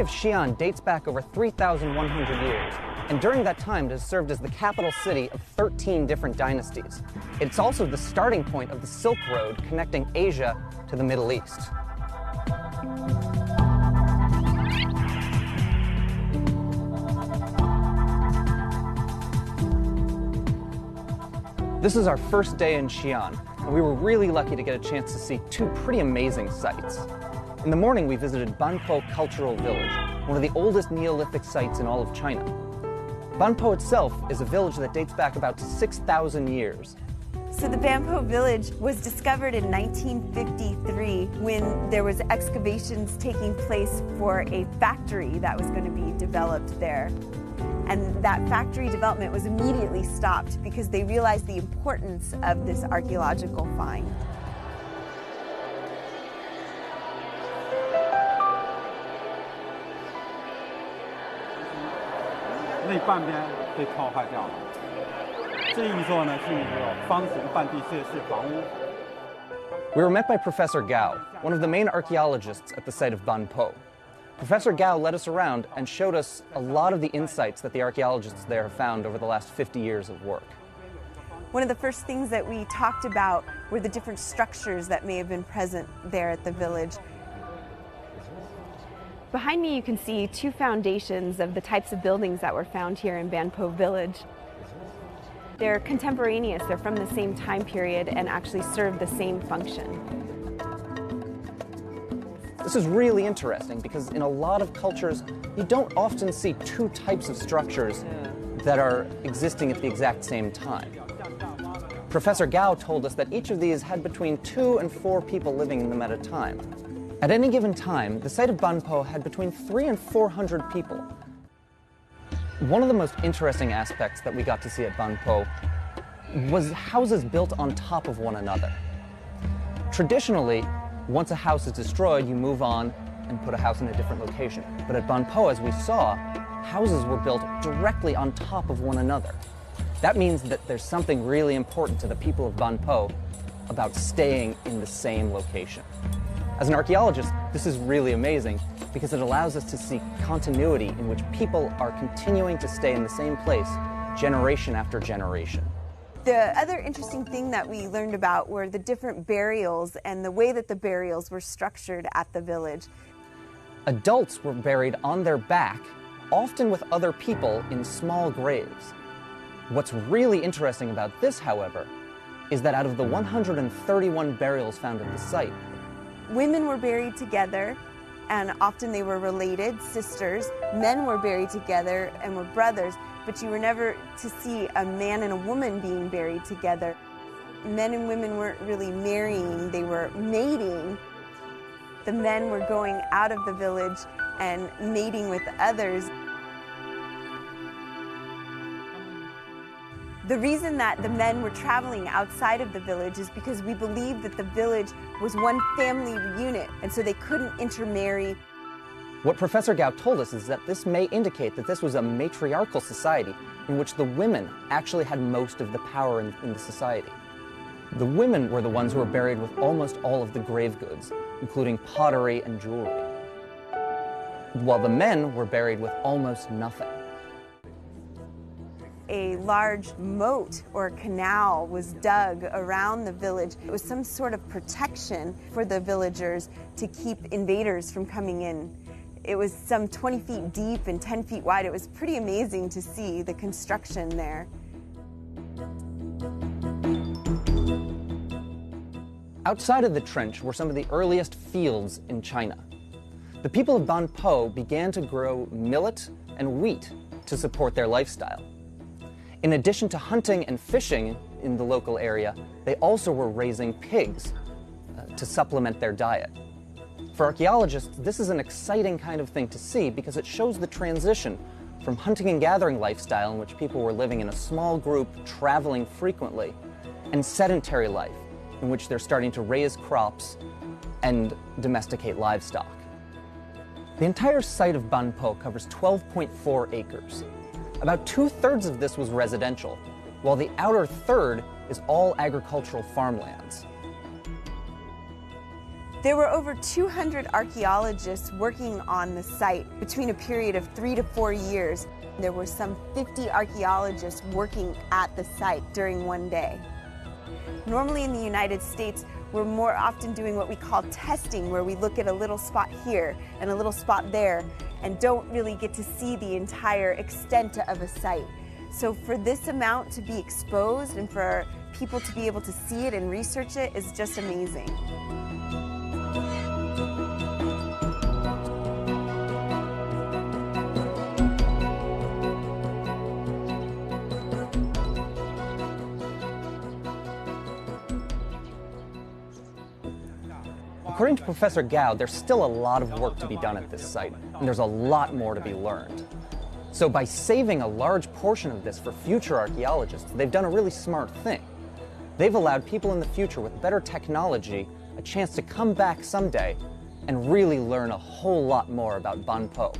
of Xi'an dates back over 3,100 years, and during that time it has served as the capital city of 13 different dynasties. It's also the starting point of the Silk Road connecting Asia to the Middle East. This is our first day in Xi'an, and we were really lucky to get a chance to see two pretty amazing sites. In the morning, we visited Banpo Cultural Village, one of the oldest Neolithic sites in all of China. Banpo itself is a village that dates back about 6,000 years. So the Banpo Village was discovered in 1953 when there was excavations taking place for a factory that was going to be developed there. And that factory development was immediately stopped because they realized the importance of this archaeological find. We were met by Professor Gao, one of the main archaeologists at the site of Banpo. Professor Gao led us around and showed us a lot of the insights that the archaeologists there have found over the last 50 years of work. One of the first things that we talked about were the different structures that may have been present there at the village. Behind me you can see two foundations of the types of buildings that were found here in Banpo Village. They're contemporaneous, they're from the same time period and actually serve the same function. This is really interesting because in a lot of cultures, you don't often see two types of structures that are existing at the exact same time. Professor Gao told us that each of these had between 2 and 4 people living in them at a time. At any given time, the site of Banpo had between 300 and 400 people. One of the most interesting aspects that we got to see at Banpo was houses built on top of one another. Traditionally, once a house is destroyed, you move on and put a house in a different location. But at Banpo, as we saw, houses were built directly on top of one another. That means that there's something really important to the people of Banpo about staying in the same location. As an archaeologist, this is really amazing because it allows us to see continuity in which people are continuing to stay in the same place generation after generation. The other interesting thing that we learned about were the different burials and the way that the burials were structured at the village. Adults were buried on their back, often with other people in small graves. What's really interesting about this, however, is that out of the 131 burials found at the site, women were buried together, and often they were related, sisters. Men were buried together and were brothers, but you were never to see a man and a woman being buried together. Men and women weren't really marrying, they were mating. The men were going out of the village and mating with others. The reason that the men were traveling outside of the village is because we believe that the village was one family unit, and so they couldn't intermarry. What Professor Gao told us is that this may indicate that this was a matriarchal society in which the women actually had most of the power in the society. The women were the ones who were buried with almost all of the grave goods, including pottery and jewelry, while the men were buried with almost nothing. A large moat or canal was dug around the village. It was some sort of protection for the villagers to keep invaders from coming in. It was some 20 feet deep and 10 feet wide. It was pretty amazing to see the construction there. Outside of the trench were some of the earliest fields in China. The people of Banpo began to grow millet and wheat to support their lifestyle. In addition to hunting and fishing in the local area, they also were raising pigs to supplement their diet. For archaeologists, this is an exciting kind of thing to see because it shows the transition from hunting and gathering lifestyle in which people were living in a small group, traveling frequently, and sedentary life in which they're starting to raise crops and domesticate livestock. The entire site of Banpo covers 12.4 acres. About 2/3 of this was residential, while the outer third is all agricultural farmlands. There were over 200 archaeologists working on the site between a period of 3 to 4 years. There were some 50 archaeologists working at the site during one day. Normally in the United States, we're more often doing what we call testing, where we look at a little spot here and a little spot there and don't really get to see the entire extent of a site. So for this amount to be exposed and for people to be able to see it and research it is just amazing. According to Professor Gao, there's still a lot of work to be done at this site, and there's a lot more to be learned. So by saving a large portion of this for future archaeologists, they've done a really smart thing. They've allowed people in the future with better technology a chance to come back someday and really learn a whole lot more about Banpo.